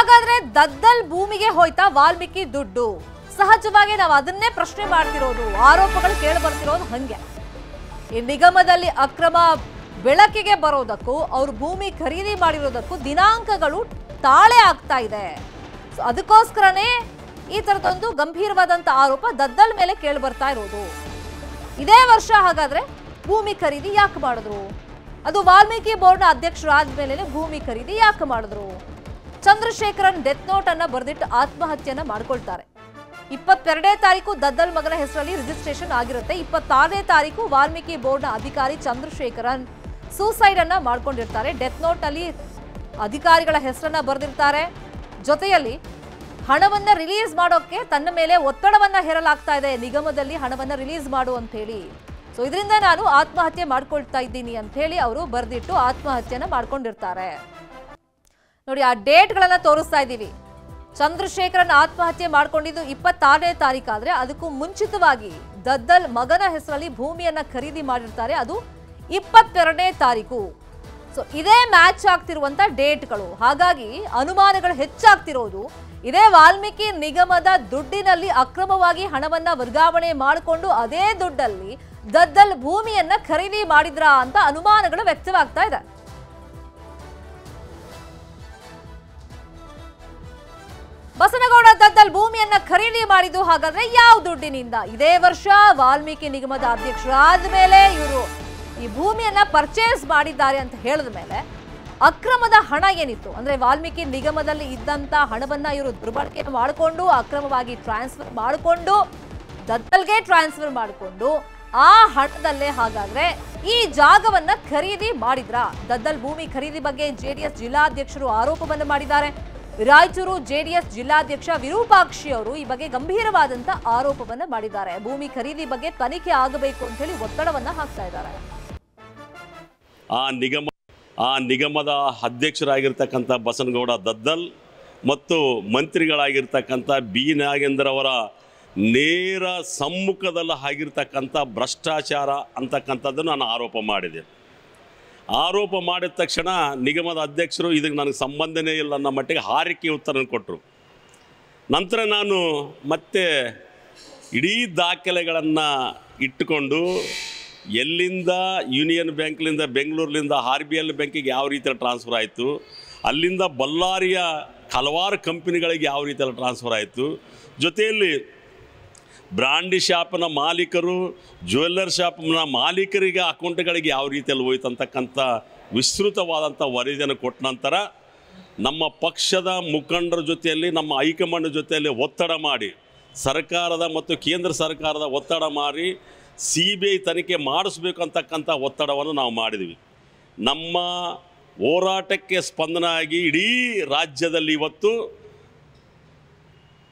ಹಾಗಾದ್ರೆ ದದ್ದಲ್ ಭೂಮಿಗೆ ಹೋಯ್ತಾ ವಾಲ್ಮೀಕಿ ದುಡ್ಡು? ಸಹಜವಾಗಿ ನಾವು ಅದನ್ನೇ ಪ್ರಶ್ನೆ ಮಾಡ್ತಿರೋದು, ಆರೋಪಗಳು ಕೇಳಿ ಬರ್ತಿರೋದು ಹಂಗೆ. ಈ ನಿಗಮದಲ್ಲಿ ಅಕ್ರಮ ಬೆಳಕಿಗೆ ಬರೋದಕ್ಕೂ ಅವ್ರ ಭೂಮಿ ಖರೀದಿ ಮಾಡಿರೋದಕ್ಕೂ ದಿನಾಂಕಗಳು ತಾಳೆ ಆಗ್ತಾ ಇದೆ. ಅದಕ್ಕೋಸ್ಕರನೇ ಈ ತರದೊಂದು ಗಂಭೀರವಾದಂತ ಆರೋಪ ದದ್ದಲ್ ಮೇಲೆ ಕೇಳಿ ಬರ್ತಾ ಇರೋದು. ಇದೇ ವರ್ಷ ಹಾಗಾದ್ರೆ ಭೂಮಿ ಖರೀದಿ ಯಾಕೆ ಮಾಡಿದ್ರು? ಅದು ವಾಲ್ಮೀಕಿ ಬೋರ್ಡ್ನ ಅಧ್ಯಕ್ಷರಾದ ಮೇಲೆ ಭೂಮಿ ಖರೀದಿ ಯಾಕೆ ಮಾಡಿದ್ರು? ಚಂದ್ರಶೇಖರನ್ ಡೆತ್ ನೋಟ್ ಅನ್ನ ಬರೆದಿಟ್ಟು ಆತ್ಮಹತ್ಯೆಯನ್ನ ಮಾಡ್ಕೊಳ್ತಾರೆ. 22ನೇ ತಾರೀಕು ದದ್ದಲ್ ಮಗನ ಹೆಸರಲ್ಲಿ ರಿಜಿಸ್ಟ್ರೇಷನ್ ಆಗಿರುತ್ತೆ. 26ನೇ ತಾರೀಕು ವಾಲ್ಮೀಕಿ ಬೋರ್ಡ್ನ ಅಧಿಕಾರಿ ಚಂದ್ರಶೇಖರನ್ ಸೂಸೈಡ್ ಅನ್ನ ಮಾಡ್ಕೊಂಡಿರ್ತಾರೆ. ಡೆತ್ ನೋಟ್ ಅಲ್ಲಿ ಅಧಿಕಾರಿಗಳ ಹೆಸರನ್ನ ಬರೆದಿರ್ತಾರೆ. ಜೊತೆಯಲ್ಲಿ ಹಣವನ್ನ ರಿಲೀಸ್ ಮಾಡೋಕೆ ತನ್ನ ಮೇಲೆ ಒತ್ತಡವನ್ನ ಹೇರಲಾಗ್ತಾ ಇದೆ, ನಿಗಮದಲ್ಲಿ ಹಣವನ್ನ ರಿಲೀಸ್ ಮಾಡು ಅಂತ ಹೇಳಿ. ಸೊ ಇದರಿಂದ ನಾನು ಆತ್ಮಹತ್ಯೆ ಮಾಡ್ಕೊಳ್ತಾ ಇದ್ದೀನಿ ಅಂತ ಹೇಳಿ ಅವರು ಬರೆದಿಟ್ಟು ಆತ್ಮಹತ್ಯೆನ ಮಾಡ್ಕೊಂಡಿರ್ತಾರೆ. ನೋಡಿ, ಆ ಡೇಟ್ಗಳನ್ನ ತೋರಿಸ್ತಾ ಇದ್ದೀವಿ. ಚಂದ್ರಶೇಖರನ್ ಆತ್ಮಹತ್ಯೆ ಮಾಡ್ಕೊಂಡಿದ್ದು 26ನೇ ತಾರೀಕಾದ್ರೆ ಅದಕ್ಕೂ ಮುಂಚಿತವಾಗಿ ದದ್ದಲ್ ಮಗನ ಹೆಸರಲ್ಲಿ ಭೂಮಿಯನ್ನ ಖರೀದಿ ಮಾಡಿರ್ತಾರೆ, ಅದು 22ನೇ ತಾರೀಕು. ಸೊ ಇದೇ ಮ್ಯಾಚ್ ಆಗ್ತಿರುವಂತ ಡೇಟ್ಗಳು. ಹಾಗಾಗಿ ಅನುಮಾನಗಳು ಹೆಚ್ಚಾಗ್ತಿರೋದು ಇದೇ ವಾಲ್ಮೀಕಿ ನಿಗಮದ ದುಡ್ಡಿನಲ್ಲಿ ಅಕ್ರಮವಾಗಿ ಹಣವನ್ನ ವರ್ಗಾವಣೆ ಮಾಡಿಕೊಂಡು ಅದೇ ದುಡ್ಡಲ್ಲಿ ದದ್ದಲ್ ಭೂಮಿಯನ್ನ ಖರೀದಿ ಮಾಡಿದ್ರಾ ಅಂತ ಅನುಮಾನಗಳು ವ್ಯಕ್ತವಾಗ್ತಾ ಇದೆ. ಬಸನಗೌಡ ದದ್ದಲ್ ಭೂಮಿಯನ್ನ ಖರೀದಿ ಮಾಡಿದ್ದು ಹಾಗಾದ್ರೆ ಯಾವ ದುಡ್ಡಿನಿಂದ? ಇದೇ ವರ್ಷ ವಾಲ್ಮೀಕಿ ನಿಗಮದ ಅಧ್ಯಕ್ಷರಾದ ಮೇಲೆ ಇವರು ಈ ಭೂಮಿಯನ್ನ ಪರ್ಚೇಸ್ ಮಾಡಿದ್ದಾರೆ ಅಂತ ಹೇಳಿದ ಮೇಲೆ ಅಕ್ರಮದ ಹಣ ಏನಿತ್ತು ಅಂದ್ರೆ ವಾಲ್ಮೀಕಿ ನಿಗಮದಲ್ಲಿ ಇದ್ದಂತ ಹಣವನ್ನ ಇವರು ದುರ್ಬಳಕೆ ಮಾಡಿಕೊಂಡು ಅಕ್ರಮವಾಗಿ ಟ್ರಾನ್ಸ್ಫರ್ ಮಾಡಿಕೊಂಡು ದದ್ದಲ್ಗೆ ಟ್ರಾನ್ಸ್ಫರ್ ಮಾಡಿಕೊಂಡು ಆ ಹಣದಲ್ಲೇ ಹಾಗಾದ್ರೆ ಈ ಜಾಗವನ್ನ ಖರೀದಿ ಮಾಡಿದ್ರ? ದದ್ದಲ್ ಭೂಮಿ ಖರೀದಿ ಬಗ್ಗೆ ಜೆಡಿಎಸ್ ಜಿಲ್ಲಾಧ್ಯಕ್ಷರು ಆರೋಪವನ್ನು ಮಾಡಿದ್ದಾರೆ. ರಾಯಚೂರು ಜೆಡಿಎಸ್ ಜಿಲ್ಲಾಧ್ಯಕ್ಷ ವಿರೂಪಾಕ್ಷಿ ಅವರು ಈ ಬಗ್ಗೆ ಗಂಭೀರವಾದಂತ ಆರೋಪವನ್ನ ಮಾಡಿದ್ದಾರೆ. ಭೂಮಿ ಖರೀದಿ ಬಗ್ಗೆ ತನಿಖೆ ಆಗಬೇಕು ಅಂತ ಹೇಳಿ ಒತ್ತಡವನ್ನ ಹಾಕ್ತಾ ಇದ್ದಾರೆ. ಆ ನಿಗಮದ ಅಧ್ಯಕ್ಷರಾಗಿರ್ತಕ್ಕಂಥ ಬಸನಗೌಡ ದದ್ದಲ್ ಮತ್ತು ಮಂತ್ರಿಗಳಾಗಿರ್ತಕ್ಕಂಥ ಬಿ ನಾಗೇಂದ್ರ ಅವರ ನೇರ ಸಮ್ಮುಖದಲ್ಲಿ ಆಗಿರ್ತಕ್ಕಂಥ ಭ್ರಷ್ಟಾಚಾರ ಅಂತಕ್ಕಂಥದ್ದನ್ನು ನಾನು ಆರೋಪ ಮಾಡಿದೆ. ಆರೋಪ ಮಾಡಿದ ತಕ್ಷಣ ನಿಗಮದ ಅಧ್ಯಕ್ಷರು ಇದಕ್ಕೆ ನನಗೆ ಸಂಬಂಧನೇ ಇಲ್ಲ ಅನ್ನೋ ಮಟ್ಟಿಗೆ ಹಾರಿಕೆ ಉತ್ತರ ಕೊಟ್ಟರು. ನಂತರ ನಾನು ಮತ್ತೆ ಇಡೀ ದಾಖಲೆಗಳನ್ನು ಇಟ್ಟುಕೊಂಡು ಎಲ್ಲಿಂದ ಯೂನಿಯನ್ ಬ್ಯಾಂಕ್ಲಿಂದ ಬೆಂಗಳೂರಿನಿಂದ RBL ಬ್ಯಾಂಕಿಗೆ ಯಾವ ರೀತಿಯಲ್ಲಿ ಟ್ರಾನ್ಸ್ಫರ್ ಆಯಿತು, ಅಲ್ಲಿಂದ ಬಳ್ಳಾರಿಯ ಹಲವಾರು ಕಂಪನಿಗಳಿಗೆ ಯಾವ ರೀತಿಯಲ್ಲಿ ಟ್ರಾನ್ಸ್ಫರ್ ಆಯಿತು, ಜೊತೆಯಲ್ಲಿ ಬ್ರಾಂಡಿ ಶಾಪ್ನ ಮಾಲೀಕರು ಜ್ಯುವೆಲ್ಲರ್ ಶಾಪ್ನ ಮಾಲೀಕರಿಗೆ ಅಕೌಂಟ್ಗಳಿಗೆ ಯಾವ ರೀತಿಯಲ್ಲಿ ಹೋಯ್ತು ಅಂತಕ್ಕಂಥ ವಿಸ್ತೃತವಾದಂಥ ವರದಿಯನ್ನು ಕೊಟ್ಟ ನಂತರ ನಮ್ಮ ಪಕ್ಷದ ಮುಖಂಡರ ಜೊತೆಯಲ್ಲಿ ನಮ್ಮ ಹೈಕಮಾಂಡ್ ಜೊತೆಯಲ್ಲಿ ಒತ್ತಡ ಮಾಡಿ ಸರ್ಕಾರದ ಮತ್ತು ಕೇಂದ್ರ ಸರ್ಕಾರದ ಒತ್ತಡ ಮಾಡಿ CBI ತನಿಖೆ ಮಾಡಿಸ್ಬೇಕು ಅಂತಕ್ಕಂಥ ಒತ್ತಡವನ್ನು ನಾವು ಮಾಡಿದ್ವಿ. ನಮ್ಮ ಹೋರಾಟಕ್ಕೆ ಸ್ಪಂದನ ಆಗಿ ಇಡೀ ರಾಜ್ಯದಲ್ಲಿ ಇವತ್ತು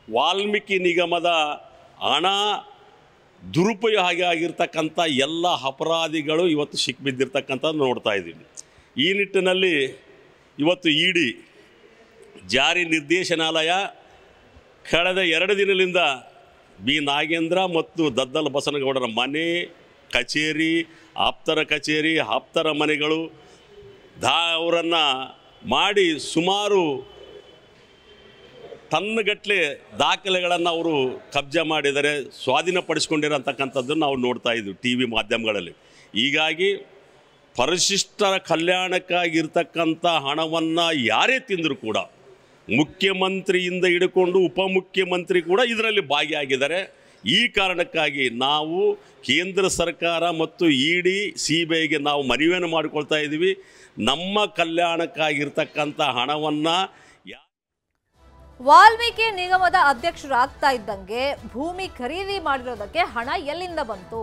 ವಾಲ್ಮೀಕಿ ನಿಗಮದ ಹಣ ದುರುಪಯೋಗ ಆಗಿರ್ತಕ್ಕಂಥ ಎಲ್ಲ ಅಪರಾಧಿಗಳು ಇವತ್ತು ಸಿಕ್ಕಿಬಿದ್ದಿರ್ತಕ್ಕಂಥದ್ದು ನೋಡ್ತಾ ಇದ್ದೀವಿ. ಈ ನಿಟ್ಟಿನಲ್ಲಿ ಇವತ್ತು ED ಜಾರಿ ನಿರ್ದೇಶನಾಲಯ ಕಳೆದ 2 ದಿನಗಳಿಂದ ಬಿ ನಾಗೇಂದ್ರ ಮತ್ತು ದದ್ದಲ್ ಬಸನಗೌಡರ ಮನೆ, ಕಚೇರಿ, ಆಪ್ತರ ಕಚೇರಿ, ಆಪ್ತರ ಮನೆಗಳು ಅವರನ್ನು ಮಾಡಿ ಸುಮಾರು ಟನ್ಗಟ್ಟಲೆ ದಾಖಲೆಗಳನ್ನು ಅವರು ಕಬ್ಜಾ ಮಾಡಿದರೆ, ಸ್ವಾಧೀನಪಡಿಸ್ಕೊಂಡಿರೋಂತಕ್ಕಂಥದ್ದನ್ನು ನಾವು ನೋಡ್ತಾ ಇದ್ವಿ TV ಮಾಧ್ಯಮಗಳಲ್ಲಿ. ಹೀಗಾಗಿ ಪರಿಶಿಷ್ಟರ ಕಲ್ಯಾಣಕ್ಕಾಗಿರ್ತಕ್ಕಂಥ ಹಣವನ್ನು ಯಾರೇ ತಿಂದರೂ ಕೂಡ ಮುಖ್ಯಮಂತ್ರಿಯಿಂದ ಹಿಡ್ಕೊಂಡು ಉಪಮುಖ್ಯಮಂತ್ರಿ ಕೂಡ ಇದರಲ್ಲಿ ಭಾಗಿಯಾಗಿದ್ದಾರೆ. ಈ ಕಾರಣಕ್ಕಾಗಿ ನಾವು ಕೇಂದ್ರ ಸರ್ಕಾರ ಮತ್ತು ED CBIಗೆ ನಾವು ಮನವಿಯನ್ನು ಮಾಡಿಕೊಳ್ತಾ ಇದ್ದೀವಿ. ನಮ್ಮ ಕಲ್ಯಾಣಕ್ಕಾಗಿರ್ತಕ್ಕಂಥ ಹಣವನ್ನು ವಾಲ್ಮೀಕಿ ನಿಗಮದ ಅಧ್ಯಕ್ಷರಾಗ್ತಾ ಇದ್ದಂಗೆ ಭೂಮಿ ಖರೀದಿ ಮಾಡಿರೋದಕ್ಕೆ ಹಣ ಎಲ್ಲಿಂದ ಬಂತು?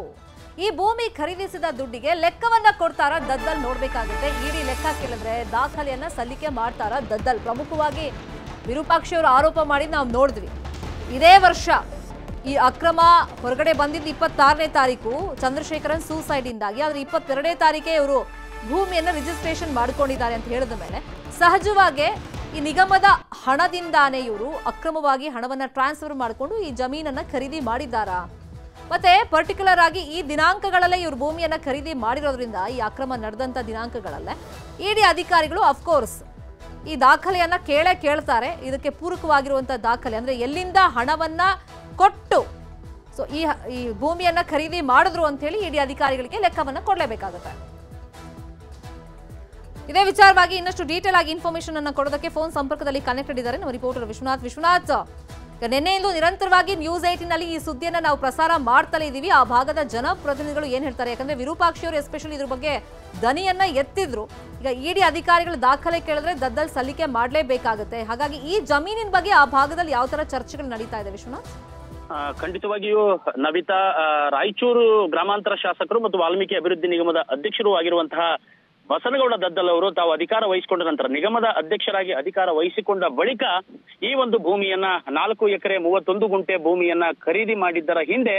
ಈ ಭೂಮಿ ಖರೀದಿಸಿದ ದುಡ್ಡಿಗೆ ಲೆಕ್ಕವನ್ನ ಕೊಡ್ತಾರ ದದ್ದಲ್ ನೋಡ್ಬೇಕಾಗುತ್ತೆ. ED ಲೆಕ್ಕ ಕೇಳಿದ್ರೆ ದಾಖಲೆಯನ್ನ ಸಲ್ಲಿಕೆ ಮಾಡ್ತಾರ ದದ್ದಲ್? ಪ್ರಮುಖವಾಗಿ ವಿರೂಪಾಕ್ಷಿ ಅವರು ಆರೋಪ ಮಾಡಿ ನಾವು ನೋಡಿದ್ವಿ. ಇದೇ ವರ್ಷ ಈ ಅಕ್ರಮ ಹೊರಗಡೆ ಬಂದಿದ್ದು 26ನೇ ತಾರೀಕು ಚಂದ್ರಶೇಖರನ್ ಸೂಸೈಡ್ ಇಂದಾಗಿ. ಆದ್ರೆ 22ನೇ ತಾರೀಕೆ ಇವರು ಭೂಮಿಯನ್ನ ರಿಜಿಸ್ಟ್ರೇಷನ್ ಮಾಡ್ಕೊಂಡಿದ್ದಾರೆ ಅಂತ ಹೇಳಿದ ಮೇಲೆ ಸಹಜವಾಗಿ ಈ ನಿಗಮದ ಹಣದಿಂದಾನೇ ಇವರು ಅಕ್ರಮವಾಗಿ ಹಣವನ್ನ ಟ್ರಾನ್ಸ್ಫರ್ ಮಾಡಿಕೊಂಡು ಈ ಜಮೀನನ್ನ ಖರೀದಿ ಮಾಡಿದ್ದಾರಾ? ಮತ್ತೆ ಪರ್ಟಿಕ್ಯುಲರ್ ಆಗಿ ಈ ದಿನಾಂಕಗಳಲ್ಲೇ ಇವರು ಭೂಮಿಯನ್ನ ಖರೀದಿ ಮಾಡಿರೋದ್ರಿಂದ ಈ ಅಕ್ರಮ ನಡೆದಂತ ದಿನಾಂಕಗಳಲ್ಲೇ ED ಅಧಿಕಾರಿಗಳು ಅಫ್ಕೋರ್ಸ್ ಈ ದಾಖಲೆಯನ್ನ ಕೇಳ್ತಾರೆ. ಇದಕ್ಕೆ ಪೂರಕವಾಗಿರುವಂತಹ ದಾಖಲೆ ಅಂದ್ರೆ ಎಲ್ಲಿಂದ ಹಣವನ್ನ ಕೊಟ್ಟು ಸೊ ಈ ಭೂಮಿಯನ್ನ ಖರೀದಿ ಮಾಡಿದ್ರು ಅಂತ ಹೇಳಿ ಇಡಿ ಅಧಿಕಾರಿಗಳಿಗೆ ಲೆಕ್ಕವನ್ನ ಕೊಡಲೇಬೇಕಾಗುತ್ತೆ. ಇದೇ ವಿಚಾರವಾಗಿ ಇನ್ನಷ್ಟು ಡೀಟೇಲ್ ಆಗಿ ಇನ್ಫಾರ್ಮೇಶನ್ ಅನ್ನು ಕೊಡೋದಕ್ಕೆ ಫೋನ್ ಸಂಪರ್ಕದಲ್ಲಿ ಕನೆಕ್ಟೆಡ್ ಇದ್ದಾರೆ ನಮ್ಮ ರಿಪೋರ್ಟರ್ ವಿಶ್ವನಾಥ್. ನಿನ್ನೆಯಿಂದ ನಿರಂತರವಾಗಿ ನ್ಯೂಸ್ 18 ನಲ್ಲಿ ಈ ಸುದ್ದಿಯನ್ನ ನಾವು ಪ್ರಸಾರ ಮಾಡ್ತಲೇ ಇದೀವಿ. ಆ ಭಾಗದ ಜನಪ್ರತಿನಿಧಿಗಳು ಏನ್ ಹೇಳ್ತಾರೆ, ಯಾಕಂದ್ರೆ ವಿರೂಪಾಕ್ಷಿ ಅವರು ಎಸ್ಪೆಷಲಿ ಇದ್ರ ಬಗ್ಗೆ ದನಿಯನ್ನ ಎತ್ತಿದ್ರು. ಈಗ ಇಡಿ ಅಧಿಕಾರಿಗಳು ದಾಖಲೆ ಕೇಳಿದ್ರೆ ದದ್ದಲ್ ಸಲ್ಲಿಕೆ ಮಾಡಲೇಬೇಕಾಗುತ್ತೆ. ಹಾಗಾಗಿ ಈ ಜಮೀನಿನ ಬಗ್ಗೆ ಆ ಭಾಗದಲ್ಲಿ ಯಾವ ತರ ಚರ್ಚೆಗಳು ನಡೀತಾ ಇದೆ ವಿಶ್ವನಾಥ್? ಖಂಡಿತವಾಗಿಯೂ ನವಿತಾ, ರಾಯಚೂರು ಗ್ರಾಮಾಂತರ ಶಾಸಕರು ಮತ್ತು ವಾಲ್ಮೀಕಿ ಅಭಿವೃದ್ಧಿ ನಿಗಮದ ಅಧ್ಯಕ್ಷರು ಆಗಿರುವಂತಹ ಬಸನಗೌಡ ದದ್ದಲ್ ಅವರು ತಾವು ಅಧಿಕಾರ ವಹಿಸಿಕೊಂಡ ನಂತರ, ನಿಗಮದ ಅಧ್ಯಕ್ಷರಾಗಿ ಅಧಿಕಾರ ವಹಿಸಿಕೊಂಡ ಬಳಿಕ ಈ ಒಂದು ಭೂಮಿಯನ್ನ 4 ಎಕರೆ 31 ಗುಂಟೆ ಭೂಮಿಯನ್ನ ಖರೀದಿ ಮಾಡಿದ್ದರ ಹಿಂದೆ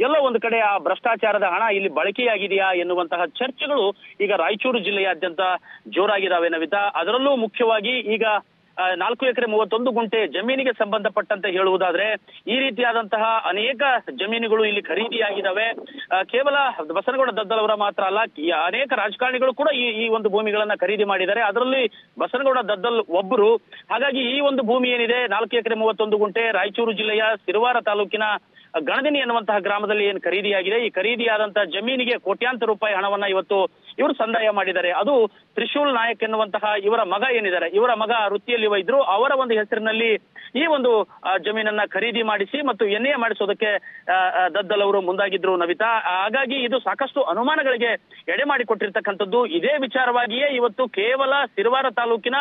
ಎಲ್ಲೋ ಒಂದು ಕಡೆ ಆ ಭ್ರಷ್ಟಾಚಾರದ ಹಣ ಇಲ್ಲಿ ಬಳಕೆಯಾಗಿದೆಯಾ ಎನ್ನುವಂತಹ ಚರ್ಚೆಗಳು ಈಗ ರಾಯಚೂರು ಜಿಲ್ಲೆಯಾದ್ಯಂತ ಜೋರಾಗಿದ್ದಾವೆ ನವಿತಾ. ಅದರಲ್ಲೂ ಮುಖ್ಯವಾಗಿ ಈಗ 4 ಎಕರೆ 31 ಗುಂಟೆ ಜಮೀನಿಗೆ ಸಂಬಂಧಪಟ್ಟಂತೆ ಹೇಳುವುದಾದ್ರೆ ಈ ರೀತಿಯಾದಂತಹ ಅನೇಕ ಜಮೀನುಗಳು ಇಲ್ಲಿ ಖರೀದಿಯಾಗಿದ್ದಾವೆ. ಕೇವಲ ಬಸನಗೌಡ ದದ್ದಲ್ ಅವರ ಮಾತ್ರ ಅಲ್ಲ, ಅನೇಕ ರಾಜಕಾರಣಿಗಳು ಕೂಡ ಈ ಒಂದು ಭೂಮಿಗಳನ್ನ ಖರೀದಿ ಮಾಡಿದ್ದಾರೆ. ಅದರಲ್ಲಿ ಬಸನಗೌಡ ದದ್ದಲ್ ಒಬ್ಬರು. ಹಾಗಾಗಿ ಈ ಒಂದು ಭೂಮಿ ಏನಿದೆ 4 ಎಕರೆ 31 ಗುಂಟೆ ರಾಯಚೂರು ಜಿಲ್ಲೆಯ ಸಿರವಾರ ತಾಲೂಕಿನ ಗಣದಿನಿ ಎನ್ನುವಂತಹ ಗ್ರಾಮದಲ್ಲಿ ಏನು ಖರೀದಿಯಾಗಿದೆ, ಈ ಖರೀದಿಯಾದಂತಹ ಜಮೀನಿಗೆ ಕೋಟ್ಯಾಂತರ ರೂಪಾಯಿ ಹಣವನ್ನ ಇವತ್ತು ಇವರು ಸಂದಾಯ ಮಾಡಿದ್ದಾರೆ. ಅದು ತ್ರಿಶೂಲ್ ನಾಯಕ್ ಎನ್ನುವಂತಹ ಇವರ ಮಗ ಏನಿದ್ದಾರೆ, ಇವರ ಮಗ ವೃತ್ತಿಯಲ್ಲಿ ವೈದ್ಯರು, ಅವರ ಒಂದು ಹೆಸರಿನಲ್ಲಿ ಈ ಒಂದು ಜಮೀನನ್ನ ಖರೀದಿ ಮಾಡಿಸಿ ಮತ್ತು ಎನ್ಎ ಮಾಡಿಸೋದಕ್ಕೆ ದದ್ದಲ್ ಅವರು ಮುಂದಾಗಿದ್ರು ನವಿತಾ. ಹಾಗಾಗಿ ಇದು ಸಾಕಷ್ಟು ಅನುಮಾನಗಳಿಗೆ ಎಡೆ ಮಾಡಿಕೊಟ್ಟಿರ್ತಕ್ಕಂಥದ್ದು. ಇದೇ ವಿಚಾರವಾಗಿಯೇ ಇವತ್ತು ಕೇವಲ ಸಿರವಾರ ತಾಲೂಕಿನ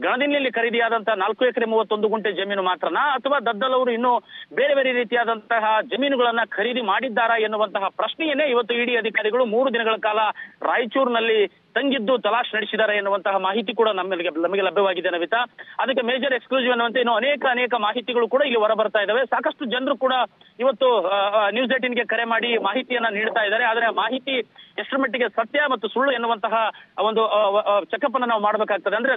ಗಣದಿನಿಯಲ್ಲಿ ಖರೀದಿಯಾದಂತಹ 4 ಎಕರೆ 31 ಗುಂಟೆ ಜಮೀನು ಮಾತ್ರನಾ, ಅಥವಾ ದದ್ದಲ್ ಅವರು ಇನ್ನೂ ಬೇರೆ ಬೇರೆ ರೀತಿಯಾದಂತಹ ಜಮೀನುಗಳನ್ನ ಖರೀದಿ ಮಾಡಿದ್ದಾರಾ ಎನ್ನುವಂತಹ ಪ್ರಶ್ನೆಯನ್ನೇ ಇವತ್ತು ಇಡಿ ಅಧಿಕಾರಿಗಳು 3 ದಿನಗಳ ಕಾಲ ರಾಯಚೂರಿನಲ್ಲಿ ತಂಗಿದ್ದು ತಲಾಶ್ ನಡೆಸಿದ್ದಾರೆ ಎನ್ನುವಂತಹ ಮಾಹಿತಿ ಕೂಡ ನಮಗೆ ಲಭ್ಯವಾಗಿದೆ ನವಿತಾ. ಅದಕ್ಕೆ ಮೇಜರ್ ಎಕ್ಸ್ಕ್ಲೂಸಿವ್ ಅನ್ನುವಂತೆ ಇನ್ನು ಅನೇಕ ಮಾಹಿತಿಗಳು ಕೂಡ ಇಲ್ಲಿ ಹೊರ ಬರ್ತಾ ಇದ್ದಾವೆ. ಸಾಕಷ್ಟು ಜನರು ಕೂಡ ಇವತ್ತು ನ್ಯೂಸ್ 18ಗೆ ಕರೆ ಮಾಡಿ ಮಾಹಿತಿಯನ್ನ ನೀಡ್ತಾ ಇದ್ದಾರೆ. ಆದ್ರೆ ಮಾಹಿತಿ ಎಷ್ಟರ ಮಟ್ಟಿಗೆ ಸತ್ಯ ಮತ್ತು ಸುಳ್ಳು ಎನ್ನುವಂತಹ ಒಂದು ಚೆಕಪ್ ಅನ್ನ ನಾವು ಮಾಡಬೇಕಾಗ್ತದೆ. ಅಂದ್ರೆ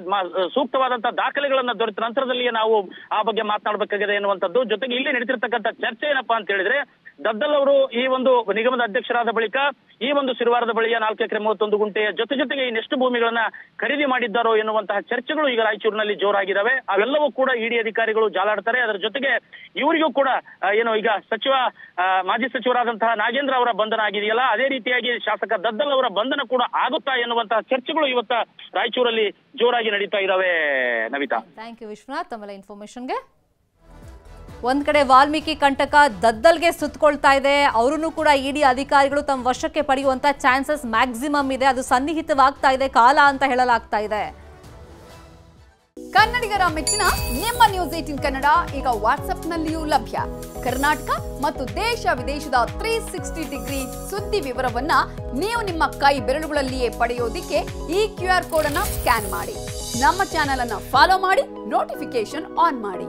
ಸೂಕ್ತವಾದಂತಹ ದಾಖಲೆಗಳನ್ನ ದೊರೆತ ನಂತರದಲ್ಲಿಯೇ ನಾವು ಆ ಬಗ್ಗೆ ಮಾತನಾಡಬೇಕಾಗಿದೆ ಎನ್ನುವಂಥದ್ದು. ಜೊತೆಗೆ ಇಲ್ಲಿ ನಡೀತಿರ್ತಕ್ಕಂಥ ಚರ್ಚೆ ಏನಪ್ಪಾ ಅಂತ ಹೇಳಿದ್ರೆ, ದದ್ದಲ್ ಅವರು ಈ ಒಂದು ನಿಗಮದ ಅಧ್ಯಕ್ಷರಾದ ಬಳಿಕ ಈ ಒಂದು ಸಿರವಾರದ ಬಳಿಯ 4 ಎಕರೆ 31 ಗುಂಟೆಯ ಜೊತೆಗೆ ಇನ್ನೆಷ್ಟು ಭೂಮಿಗಳನ್ನ ಖರೀದಿ ಮಾಡಿದ್ದಾರೋ ಎನ್ನುವಂತಹ ಚರ್ಚೆಗಳು ಈಗ ರಾಯಚೂರಿನಲ್ಲಿ ಜೋರಾಗಿದ್ದಾವೆ. ಅವೆಲ್ಲವೂ ಕೂಡ ಇಡಿ ಅಧಿಕಾರಿಗಳು ಜಾಲಾಡ್ತಾರೆ. ಅದರ ಜೊತೆಗೆ ಇವರಿಗೂ ಕೂಡ ಏನು ಈಗ ಮಾಜಿ ಸಚಿವರಾದಂತಹ ನಾಗೇಂದ್ರ ಅವರ ಬಂಧನ ಆಗಿದೆಯಲ್ಲ, ಅದೇ ರೀತಿಯಾಗಿ ಶಾಸಕ ದದ್ದಲ್ ಅವರ ಬಂಧನ ಕೂಡ ಆಗುತ್ತಾ ಎನ್ನುವಂತಹ ಚರ್ಚೆಗಳು ಇವತ್ತ ರಾಯಚೂರಲ್ಲಿ ಜೋರಾಗಿ ನಡೀತಾ ಇದ್ದಾವೆ ನವಿತಾ. ಥ್ಯಾಂಕ್ ಯು ವಿಶ್ವನಾಥ್ ತಮ್ಮ ಇನ್ಫಾರ್ಮೇಶನ್ಗೆ. ಒಂದ್ ಕಡೆ ವಾಲ್ಮೀಕಿ ಕಂಟಕ ದದ್ದಲ್ಗೆ ಸುತ್ತಕೊಳ್ತಾ ಇದೆ. ಅವರನ್ನು ಕೂಡ ಇಡಿ ಅಧಿಕಾರಿಗಳು ತಮ್ಮ ವಶಕ್ಕೆ ಪಡೆಯುವಂತ ಚಾನ್ಸಸ್ ಮ್ಯಾಕ್ಸಿಮಮ್ ಇದೆ. ಅದು ಸನ್ನಿಹಿತವಾಗ್ತಾ ಇದೆ ಕಾಲ ಅಂತ ಹೇಳಲಾಗ್ತಾ ಇದೆ. ಕನ್ನಡಿಗರ ಮೆಚ್ಚಿನ ನಿಮ್ಮ ನ್ಯೂಸ್ 18 ಕನ್ನಡ ಈಗ ವಾಟ್ಸ್ಆಪ್ನಲ್ಲಿಯೂ ಲಭ್ಯ. ಕರ್ನಾಟಕ ಮತ್ತು ದೇಶ ವಿದೇಶದ 360 ಡಿಗ್ರಿ ಸುದ್ದಿ ವಿವರವನ್ನ ನೀವು ನಿಮ್ಮ ಕೈ ಬೆರಳುಗಳಲ್ಲಿಯೇ ಪಡೆಯೋದಿಕ್ಕೆ ಈ QR ಕೋಡ್ ಅನ್ನ ಸ್ಕ್ಯಾನ್ ಮಾಡಿ. ನಮ್ಮ ಚಾನೆಲ್ ಅನ್ನ ಫಾಲೋ ಮಾಡಿ, ನೋಟಿಫಿಕೇಶನ್ ಆನ್ ಮಾಡಿ.